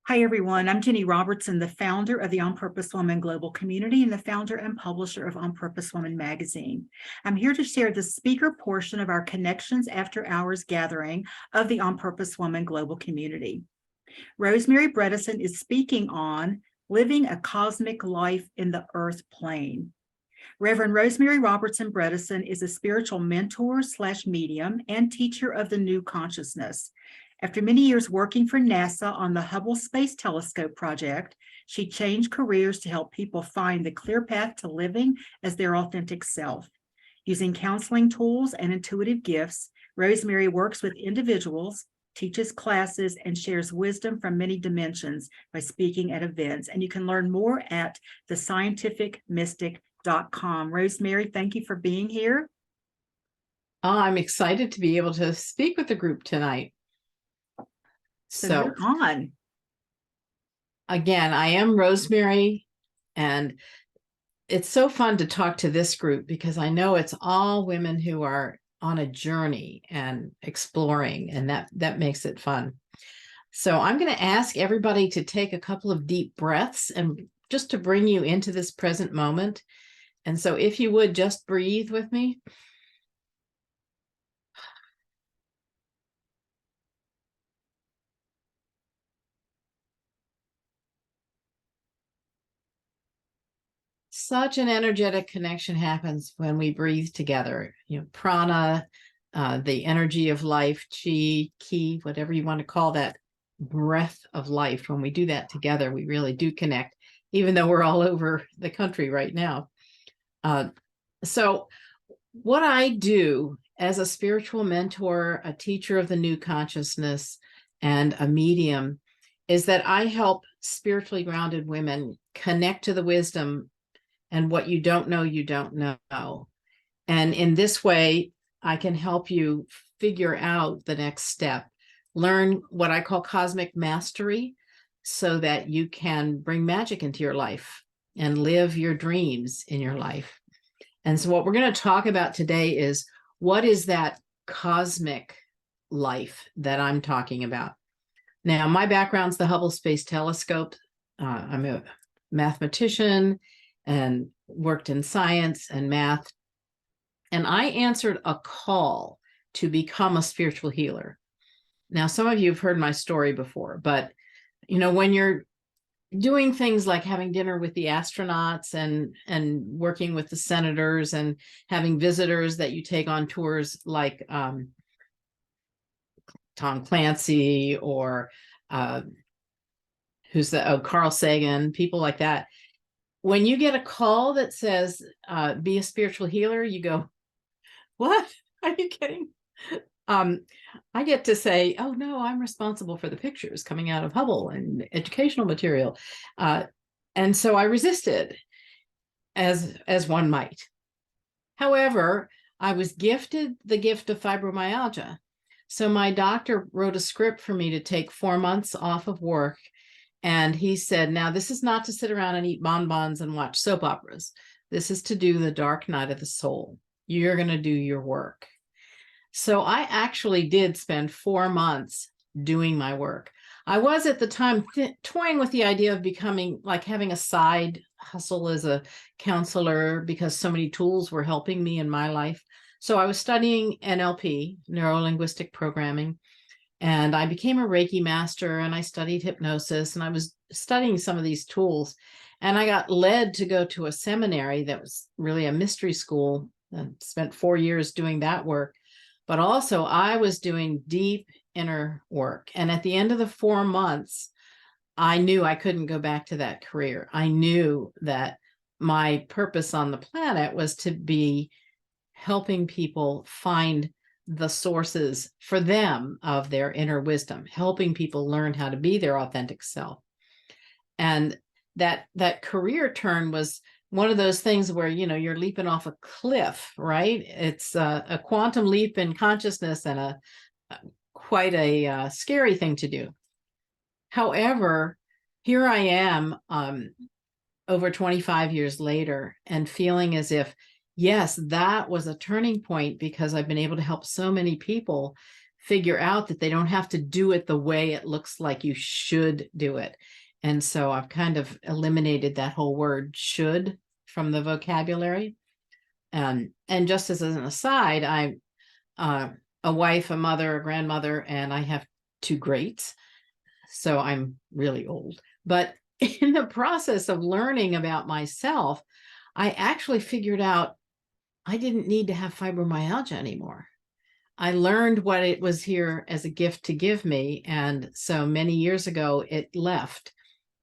Hi, everyone. I'm Jenny Robertson, the founder of the On Purpose Woman Global Community and the founder and publisher of On Purpose Woman magazine. I'm here to share the speaker portion of our Connections After Hours gathering of the On Purpose Woman Global Community. Rosemary Bredeson is speaking on Living a Cosmic Life in the Earth Plane. Reverend Rosemary Robertson Bredeson is a spiritual mentor / medium and teacher of the new consciousness. After many years working for NASA on the Hubble Space Telescope Project, she changed careers to help people find the clear path to living as their authentic self. Using counseling tools and intuitive gifts, Rosemary works with individuals, teaches classes, and shares wisdom from many dimensions by speaking at events. And you can learn more at thescientificmystic.com. Rosemary, thank you for being here. I'm excited to be able to speak with the group tonight. So you're on. Again, I am Rosemary, and it's so fun to talk to this group because I know it's all women who are on a journey and exploring, and that makes it fun. So I'm going to ask everybody to take a couple of deep breaths and just to bring you into this present moment. And so if you would just breathe with me. Such an energetic connection happens when we breathe together. Prana, the energy of life, chi, ki, whatever you want to call that breath of life. When we do that together, we really do connect, even though we're all over the country right now. So what I do as a spiritual mentor, a teacher of the new consciousness, and a medium is that I help spiritually grounded women connect to the wisdom. And what you don't know, you don't know. And in this way, I can help you figure out the next step, learn what I call cosmic mastery so that you can bring magic into your life and live your dreams in your life. And so what we're going to talk about today is what is that cosmic life that I'm talking about? Now, my background's the Hubble Space Telescope. I'm a mathematician and worked in science and math. And I answered a call to become a spiritual healer. Now, some of you have heard my story before, but when you're doing things like having dinner with the astronauts and working with the senators and having visitors that you take on tours like Tom Clancy or Carl Sagan, people like that. When you get a call that says, be a spiritual healer, you go, what? Are you kidding? I get to say, oh, no, I'm responsible for the pictures coming out of Hubble and educational material. And so I resisted, as one might. However, I was gifted the gift of fibromyalgia. So my doctor wrote a script for me to take 4 months off of work. And he said, now, this is not to sit around and eat bonbons and watch soap operas. This is to do the dark night of the soul. You're going to do your work. So I actually did spend 4 months doing my work. I was at the time toying with the idea of becoming having a side hustle as a counselor because so many tools were helping me in my life. So I was studying NLP, neuro-linguistic programming. And I became a Reiki master and I studied hypnosis and I was studying some of these tools. And I got led to go to a seminary that was really a mystery school and spent 4 years doing that work. But also I was doing deep inner work. And at the end of the 4 months, I knew I couldn't go back to that career. I knew that my purpose on the planet was to be helping people find the sources for them of their inner wisdom, helping people learn how to be their authentic self. And that career turn was one of those things where, you're leaping off a cliff, right? It's a quantum leap in consciousness and quite a scary thing to do. However, here I am over 25 years later and feeling as if, yes, that was a turning point because I've been able to help so many people figure out that they don't have to do it the way it looks like you should do it. And so I've kind of eliminated that whole word should from the vocabulary. And just as an aside, I'm a wife, a mother, a grandmother, and I have 2 greats. So I'm really old. But in the process of learning about myself, I actually figured out I didn't need to have fibromyalgia anymore. I learned what it was here as a gift to give me. And so many years ago, it left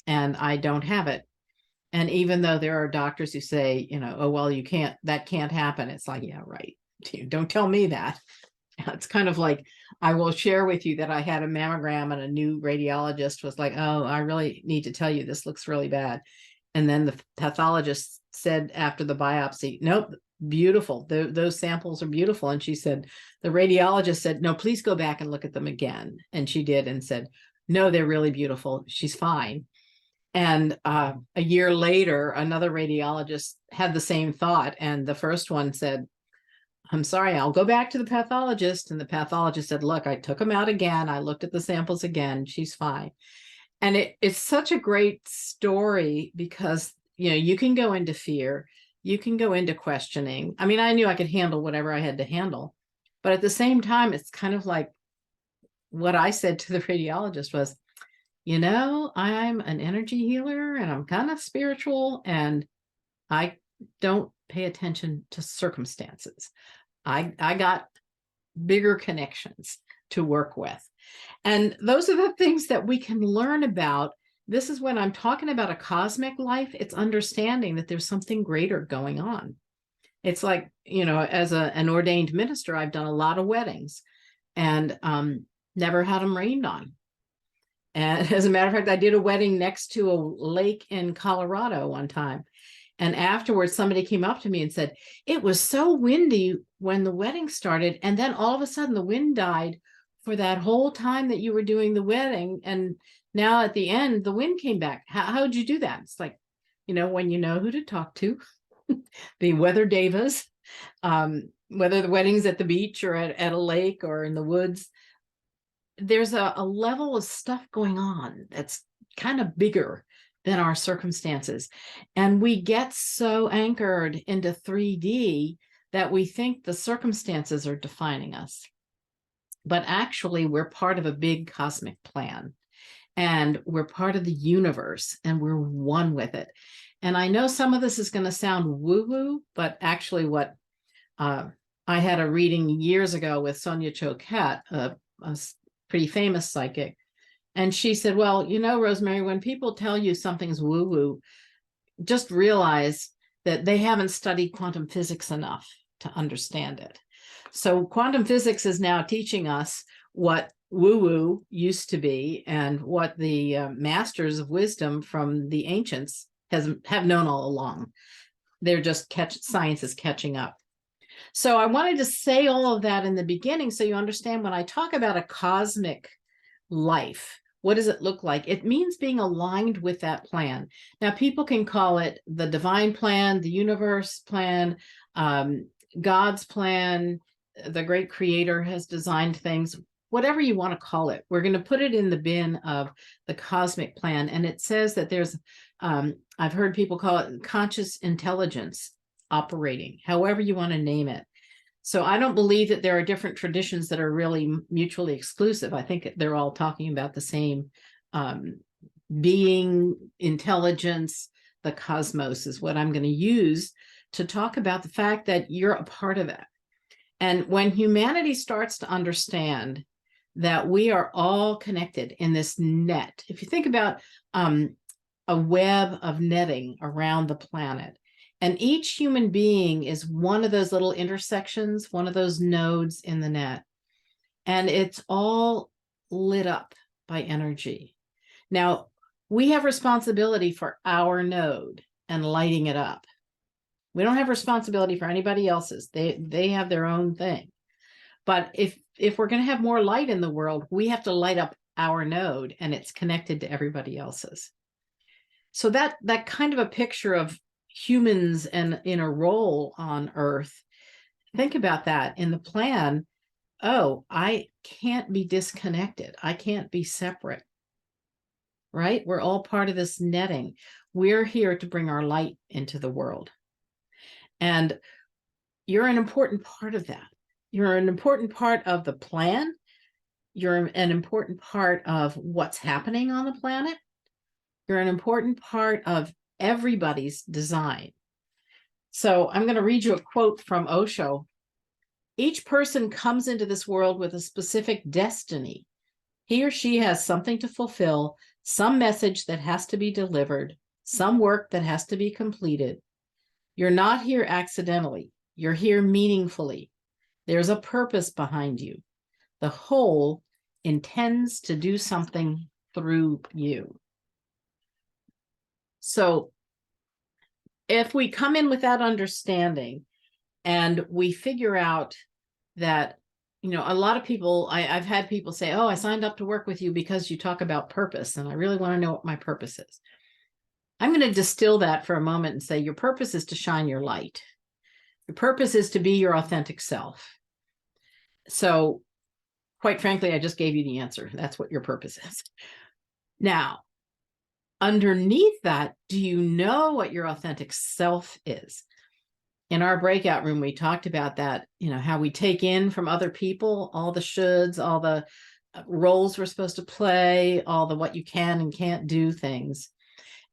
and I don't have it. And even though there are doctors who say, oh, well, that can't happen. It's like, yeah, right. Don't tell me that. It's kind of like, I will share with you that I had a mammogram and a new radiologist was like, oh, I really need to tell you, this looks really bad. And then the pathologist said after the biopsy, nope, beautiful. Those samples are beautiful. And she said, the radiologist said, no, please go back and look at them again. And she did and said, no, they're really beautiful. She's fine. And a year later, another radiologist had the same thought. And the first one said, I'm sorry, I'll go back to the pathologist. And the pathologist said, look, I took them out again. I looked at the samples again. She's fine. And it's such a great story because, you can go into fear. You can go into questioning. I mean, I knew I could handle whatever I had to handle. But at the same time, it's kind of like what I said to the radiologist was, I'm an energy healer and I'm kind of spiritual and I don't pay attention to circumstances. I got bigger connections to work with. And those are the things that we can learn about. This is when I'm talking about a cosmic life, it's understanding that there's something greater going on. It's like, as an ordained minister, I've done a lot of weddings and never had them rained on. And as a matter of fact, I did a wedding next to a lake in Colorado one time. And afterwards, somebody came up to me and said, it was so windy when the wedding started. And then all of a sudden the wind died for that whole time that you were doing the wedding. And now at the end, the wind came back. How'd you do that? It's like, when you know who to talk to, the weather devas, whether the wedding's at the beach or at a lake or in the woods, there's a level of stuff going on that's kind of bigger than our circumstances. And we get so anchored into 3D that we think the circumstances are defining us. But actually, we're part of a big cosmic plan. And we're part of the universe and we're one with it. And I know some of this is going to sound woo-woo, but actually what I had a reading years ago with Sonia Choquette, a pretty famous psychic. And she said, well, Rosemary, when people tell you something's woo-woo, just realize that they haven't studied quantum physics enough to understand it. So quantum physics is now teaching us what woo-woo used to be and what the masters of wisdom from the ancients have known all along. They're just science is catching up. So I wanted to say all of that in the beginning so you understand when I talk about a cosmic life, what does it look like? It means being aligned with that plan. Now, people can call it the divine plan, the universe plan, God's plan, the great creator has designed things, whatever you want to call it. We're going to put it in the bin of the cosmic plan. And it says that there's, I've heard people call it conscious intelligence operating, however you want to name it. So I don't believe that there are different traditions that are really mutually exclusive. I think they're all talking about the same being, intelligence, the cosmos is what I'm going to use to talk about the fact that you're a part of it. And when humanity starts to understand that we are all connected in this net, if you think about a web of netting around the planet, and each human being is one of those little intersections, one of those nodes in the net. And it's all lit up by energy. Now, we have responsibility for our node and lighting it up. We don't have responsibility for anybody else's. They have their own thing. But if we're going to have more light in the world, we have to light up our node and it's connected to everybody else's. So that kind of a picture of humans and in a role on Earth, think about that in the plan. oh, I can't be disconnected. I can't be separate, right? We're all part of this netting. We're here to bring our light into the world. And you're an important part of that. You're an important part of the plan. You're an important part of what's happening on the planet. You're an important part of everybody's design. So I'm going to read you a quote from Osho. Each person comes into this world with a specific destiny. He or she has something to fulfill, some message that has to be delivered, some work that has to be completed. You're not here accidentally. You're here meaningfully. There's a purpose behind you. The whole intends to do something through you. So if we come in with that understanding and we figure out that, a lot of people, I've had people say, oh, I signed up to work with you because you talk about purpose, and I really want to know what my purpose is. I'm going to distill that for a moment and say your purpose is to shine your light. Your purpose is to be your authentic self. So quite frankly, I just gave you the answer. That's what your purpose is. Now, underneath that, do you know what your authentic self is? In our breakout room, we talked about that, how we take in from other people, all the shoulds, all the roles we're supposed to play, all the what you can and can't do things.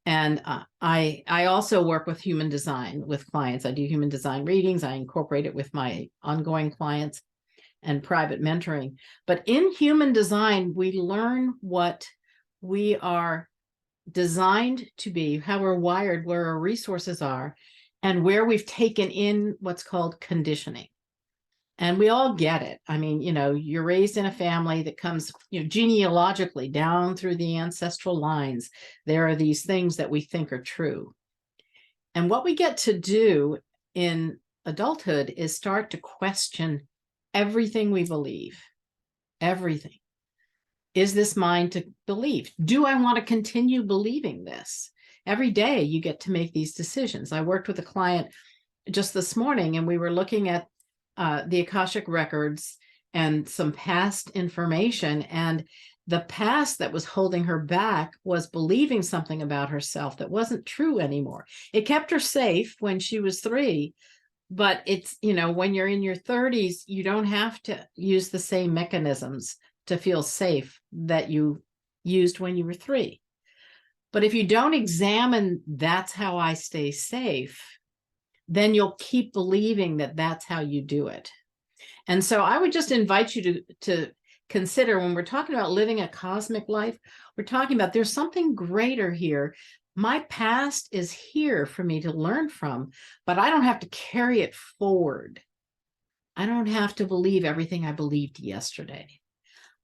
And I also work with human design with clients. I do human design readings. I incorporate it with my ongoing clients and private mentoring. But in human design, we learn what we are designed to be, how we're wired, where our resources are, and where we've taken in what's called conditioning. And we all get it. I mean, you're raised in a family that comes, genealogically down through the ancestral lines. There are these things that we think are true. And what we get to do in adulthood is start to question everything we believe. Everything. Is this mine to believe? Do I want to continue believing this? Every day you get to make these decisions. I worked with a client just this morning, and we were looking at the Akashic records and some past information. And the past that was holding her back was believing something about herself that wasn't true anymore. It kept her safe when she was 3. But it's, when you're in your 30s, you don't have to use the same mechanisms to feel safe that you used when you were 3. But if you don't examine, that's how I stay safe, then you'll keep believing that that's how you do it. And so I would just invite you to consider, when we're talking about living a cosmic life, we're talking about there's something greater here. My past is here for me to learn from, but I don't have to carry it forward. I don't have to believe everything I believed yesterday.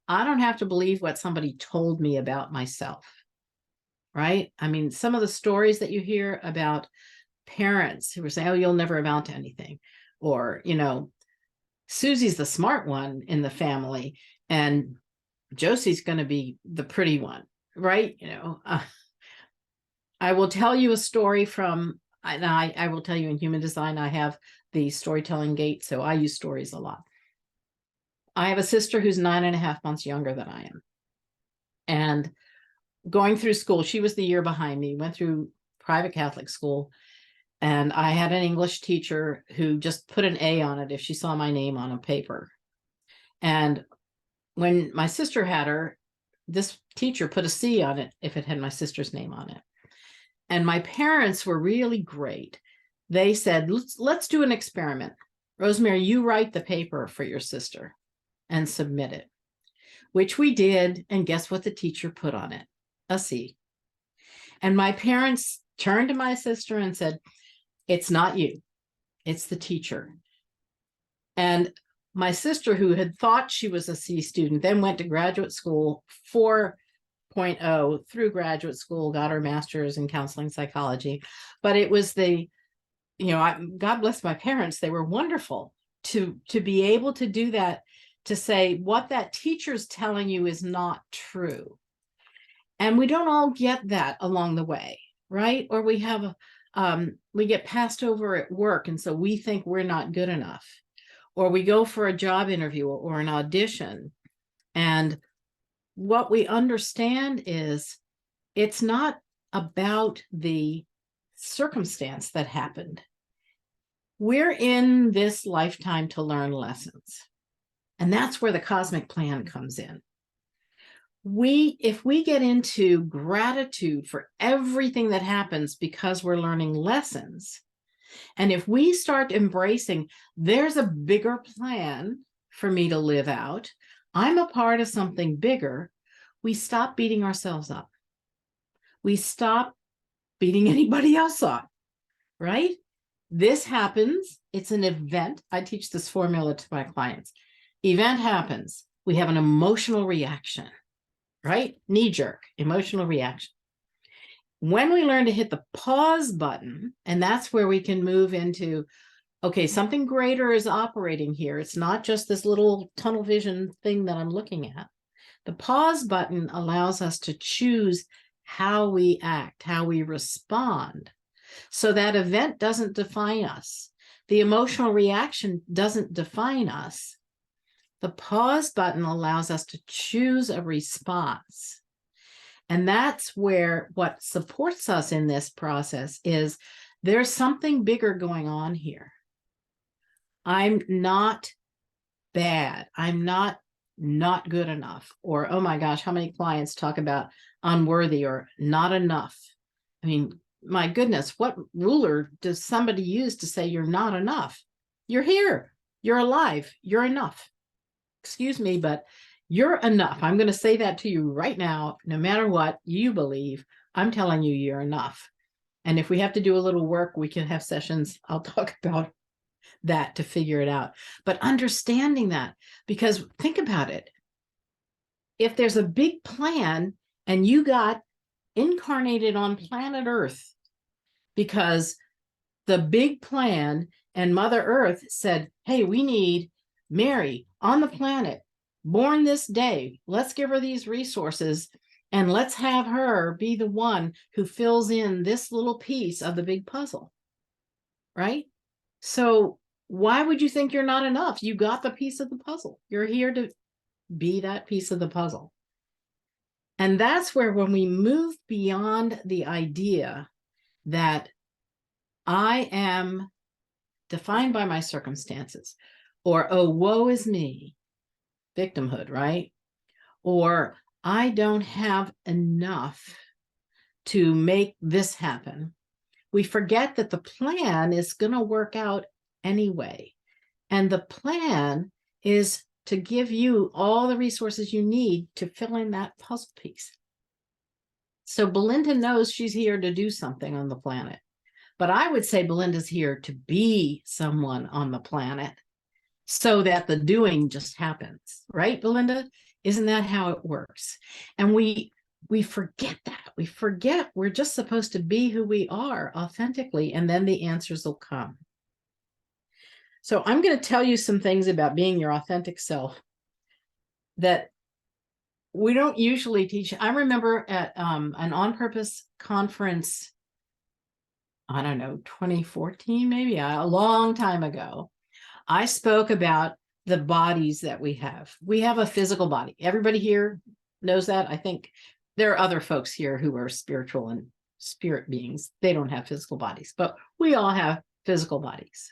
I don't have to believe what somebody told me about myself, right? I mean, some of the stories that you hear about parents who were saying, oh, you'll never amount to anything. Or, Susie's the smart one in the family and Josie's going to be the pretty one, right? I will tell you a story from, and I will tell you in human design, I have the storytelling gate, so I use stories a lot. I have a sister who's 9.5 months younger than I am. And going through school, she was the year behind me, went through private Catholic school. And I had an English teacher who just put an A on it if she saw my name on a paper. And when my sister had her, this teacher put a C on it if it had my sister's name on it. And my parents were really great. They said, let's do an experiment. Rosemary, you write the paper for your sister and submit it, which we did. And guess what the teacher put on it? A C. And my parents turned to my sister and said, it's not you, it's the teacher. And my sister, who had thought she was a C student, then went to graduate school 4.0 through graduate school, got her master's in counseling psychology. But it was God bless my parents, they were wonderful to be able to do that, to say what that teacher's telling you is not true. And we don't all get that along the way, right? Or we have we get passed over at work, and so we think we're not good enough. or we go for a job interview or an audition. And what we understand is it's not about the circumstance that happened. We're in this lifetime to learn lessons. And that's where the cosmic plan comes in. If we get into gratitude for everything that happens because we're learning lessons, and if we start embracing, there's a bigger plan for me to live out, I'm a part of something bigger, we stop beating ourselves up. We stop beating anybody else up, right? This happens. It's an event. I teach this formula to my clients. Event happens. We have an emotional reaction, right? Knee-jerk, emotional reaction. When we learn to hit the pause button, and that's where we can move into, okay, something greater is operating here. It's not just this little tunnel vision thing that I'm looking at. The pause button allows us to choose how we act, how we respond. So that event doesn't define us. The emotional reaction doesn't define us. The pause button allows us to choose a response. And that's where what supports us in this process is there's something bigger going on here. I'm not bad. I'm not good enough. Or, oh my gosh, how many clients talk about unworthy or not enough? I mean, my goodness, what ruler does somebody use to say you're not enough? You're here. You're alive. You're enough. Excuse me, but you're enough. I'm going to say that to you right now. No matter what you believe, I'm telling you, you're enough. And if we have to do a little work, we can have sessions. I'll talk about that to figure it out. But understanding that, because think about it. If there's a big plan and you got incarnated on planet Earth because the big plan and Mother Earth said, hey, we need Mary on the planet, born this day. Let's give her these resources and let's have her be the one who fills in this little piece of the big puzzle, right? So why would you think you're not enough? You got the piece of the puzzle. You're here to be that piece of the puzzle. And that's where when we move beyond the idea that I am defined by my circumstances, or, oh, woe is me, victimhood, right? Or I don't have enough to make this happen. We forget that the plan is going to work out anyway. And the plan is to give you all the resources you need to fill in that puzzle piece. So Belinda knows she's here to do something on the planet. But I would say Belinda's here to be someone on the planet so that the doing just happens, right, Belinda? Isn't that how it works? And we forget that. We forget we're just supposed to be who we are authentically, and then the answers will come. So I'm going to tell you some things about being your authentic self that we don't usually teach. I remember at an on-purpose conference, I don't know, 2014, maybe a long time ago, I spoke about the bodies that we have. We have a physical body. Everybody here knows that. I think there are other folks here who are spiritual and spirit beings. They don't have physical bodies, but we all have physical bodies.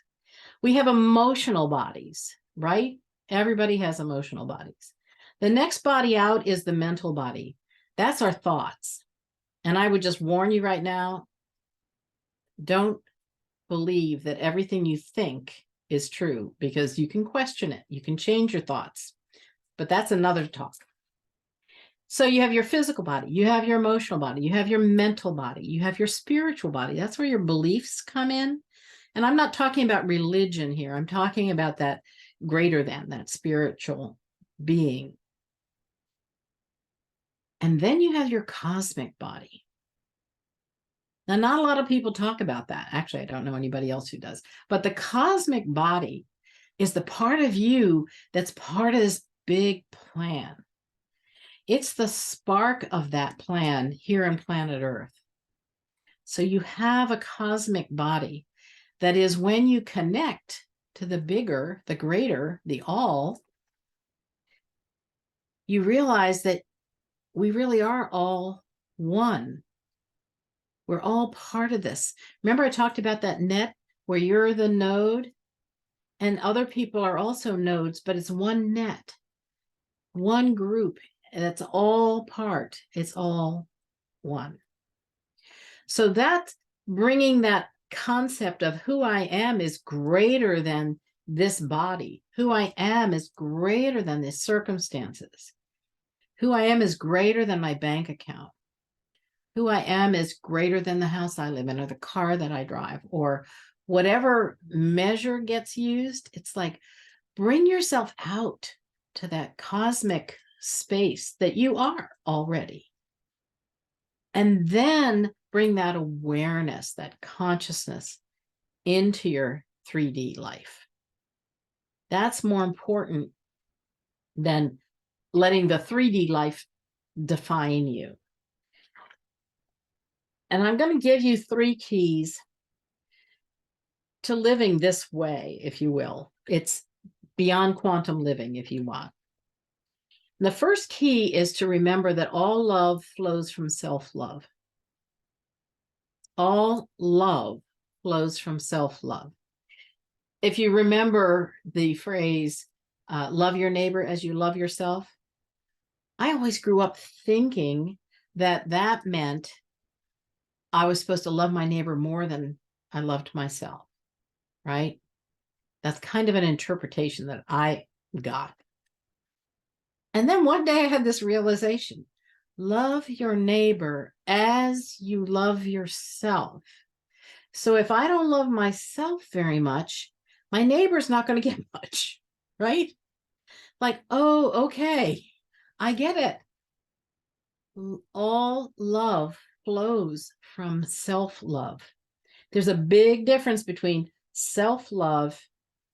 We have emotional bodies, right? Everybody has emotional bodies. The next body out is the mental body. That's our thoughts. And I would just warn you right now, don't believe that everything you think is true, because you can question it. You can change your thoughts, but that's another talk. So you have your physical body, you have your emotional body, you have your mental body, you have your spiritual body. That's where your beliefs come in. And I'm not talking about religion here. I'm talking about that greater than, that spiritual being. And then you have your cosmic body. Now, not a lot of people talk about that. Actually, I don't know anybody else who does. But the cosmic body is the part of you that's part of this big plan. It's the spark of that plan here on planet Earth. So you have a cosmic body that is, when you connect to the bigger, the greater, the all, you realize that we really are all one. We're all part of this. Remember I talked about that net where you're the node and other people are also nodes, but it's one net, one group. That's all part. It's all one. So that's bringing that concept of who I am is greater than this body. Who I am is greater than the circumstances. Who I am is greater than my bank account. Who I am is greater than the house I live in or the car that I drive or whatever measure gets used. It's like, bring yourself out to that cosmic space that you are already. And then bring that awareness, that consciousness into your 3D life. That's more important than letting the 3D life define you. And I'm going to give you 3 keys to living this way, if you will. It's beyond quantum living, if you want. The first key is to remember that all love flows from self-love. All love flows from self-love. If you remember the phrase, love your neighbor as you love yourself, I always grew up thinking that that meant I was supposed to love my neighbor more than I loved myself, right? That's kind of an interpretation that I got. And then one day I had this realization, love your neighbor as you love yourself. So if I don't love myself very much, my neighbor's not going to get much, right? Like, oh, okay, I get it. All love flows from self-love. There's a big difference between self-love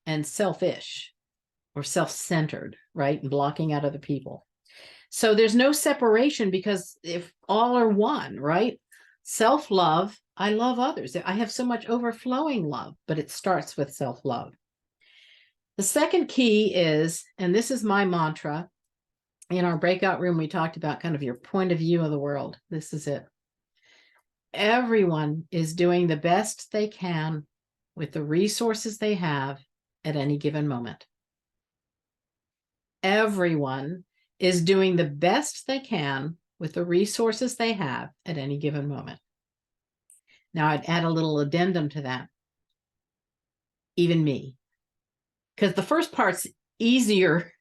and selfish or self-centered, right? And blocking out other people. So there's no separation because if all are one, right? Self-love, I love others. I have so much overflowing love, but it starts with self-love. The second key is, and this is my mantra, in our breakout room, we talked about kind of your point of view of the world. This is it. Everyone is doing the best they can with the resources they have at any given moment. Everyone is doing the best they can with the resources they have at any given moment. Now, I'd add a little addendum to that. Even me. Because the first part's easier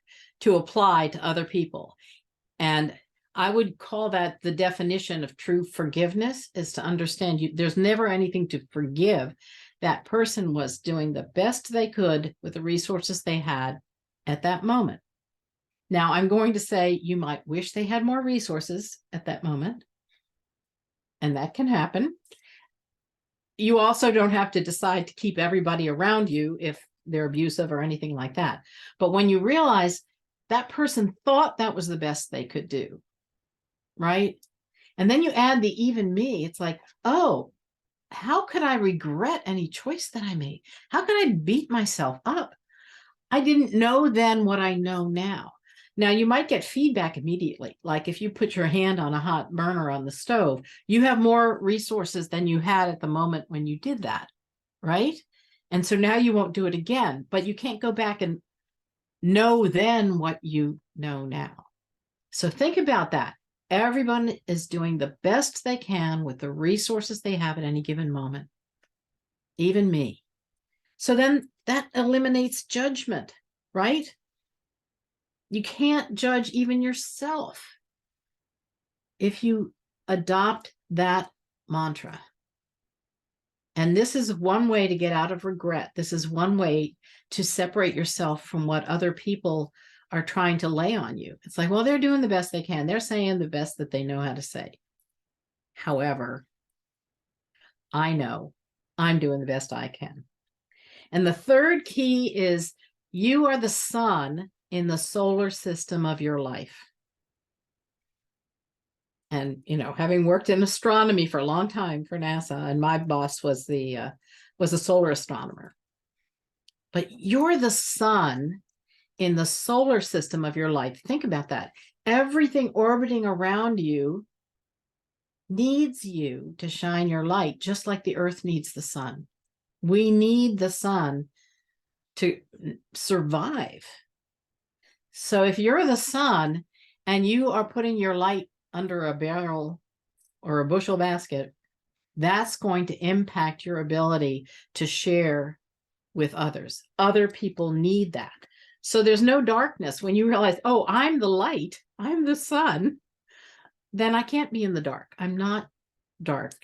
to apply to other people. And I would call that the definition of true forgiveness, is to understand there's never anything to forgive. That person was doing the best they could with the resources they had at that moment. Now, I'm going to say you might wish they had more resources at that moment, and that can happen. You also don't have to decide to keep everybody around you if they're abusive or anything like that. But when you realize that person thought that was the best they could do, right? And then you add the even me, it's like, oh, how could I regret any choice that I made? How could I beat myself up? I didn't know then what I know now. Now, you might get feedback immediately. Like if you put your hand on a hot burner on the stove, you have more resources than you had at the moment when you did that, right? And so now you won't do it again, but you can't go back and know then what you know now. So think about that. Everyone is doing the best they can with the resources they have at any given moment, even me. So then that eliminates judgment, right? You can't judge even yourself if you adopt that mantra. And this is one way to get out of regret. This is one way to separate yourself from what other people are trying to lay on you. It's like, well, they're doing the best they can. They're saying the best that they know how to say. However, I know I'm doing the best I can. And the third key is you are the sun in the solar system of your life. And, you know, having worked in astronomy for a long time for NASA, and my boss was a solar astronomer. but you're the sun in the solar system of your life. Think about that. Everything orbiting around you needs you to shine your light, just like the earth needs the sun. We need the sun to survive. So if you're the sun and you are putting your light under a barrel or a bushel basket, that's going to impact your ability to share with others. Other people need that. So there's no darkness. When you realize, oh, I'm the light, I'm the sun, then I can't be in the dark. I'm not dark.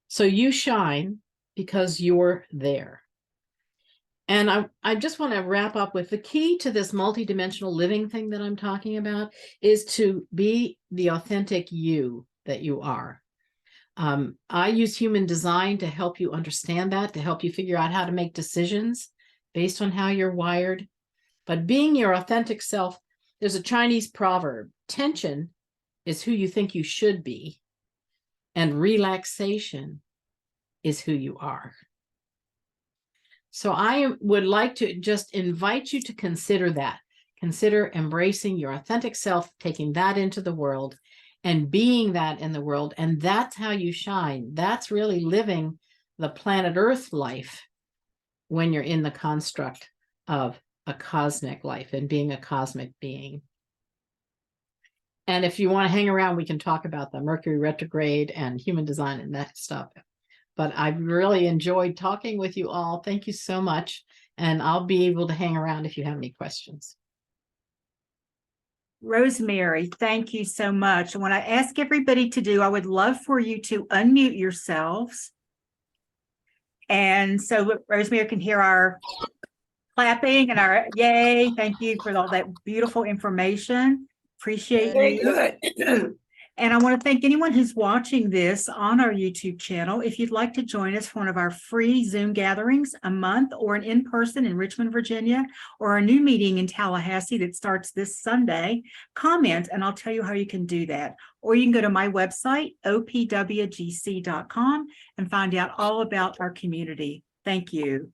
So you shine because you're there. And I just want to wrap up with the key to this multidimensional living thing that I'm talking about is to be the authentic you that you are. I use human design to help you understand that, to help you figure out how to make decisions based on how you're wired. But being your authentic self, there's a Chinese proverb, tension is who you think you should be, and relaxation is who you are. So I would like to just invite you to consider that. Consider embracing your authentic self, taking that into the world and being that in the world. And that's how you shine. That's really living the planet Earth life when you're in the construct of a cosmic life and being a cosmic being. And if you want to hang around, we can talk about the Mercury retrograde and human design and that stuff. But I've really enjoyed talking with you all. Thank you so much. And I'll be able to hang around if you have any questions. Rosemary, thank you so much. And what I ask everybody to do, I would love for you to unmute yourselves. And so Rosemary can hear our clapping and our yay. Thank you for all that beautiful information. Appreciate Very you. good. And I want to thank anyone who's watching this on our YouTube channel. If you'd like to join us for one of our free Zoom gatherings a month, or an in-person in Richmond, Virginia, or a new meeting in Tallahassee that starts this Sunday, comment and I'll tell you how you can do that. Or you can go to my website, opwgc.com, and find out all about our community. Thank you.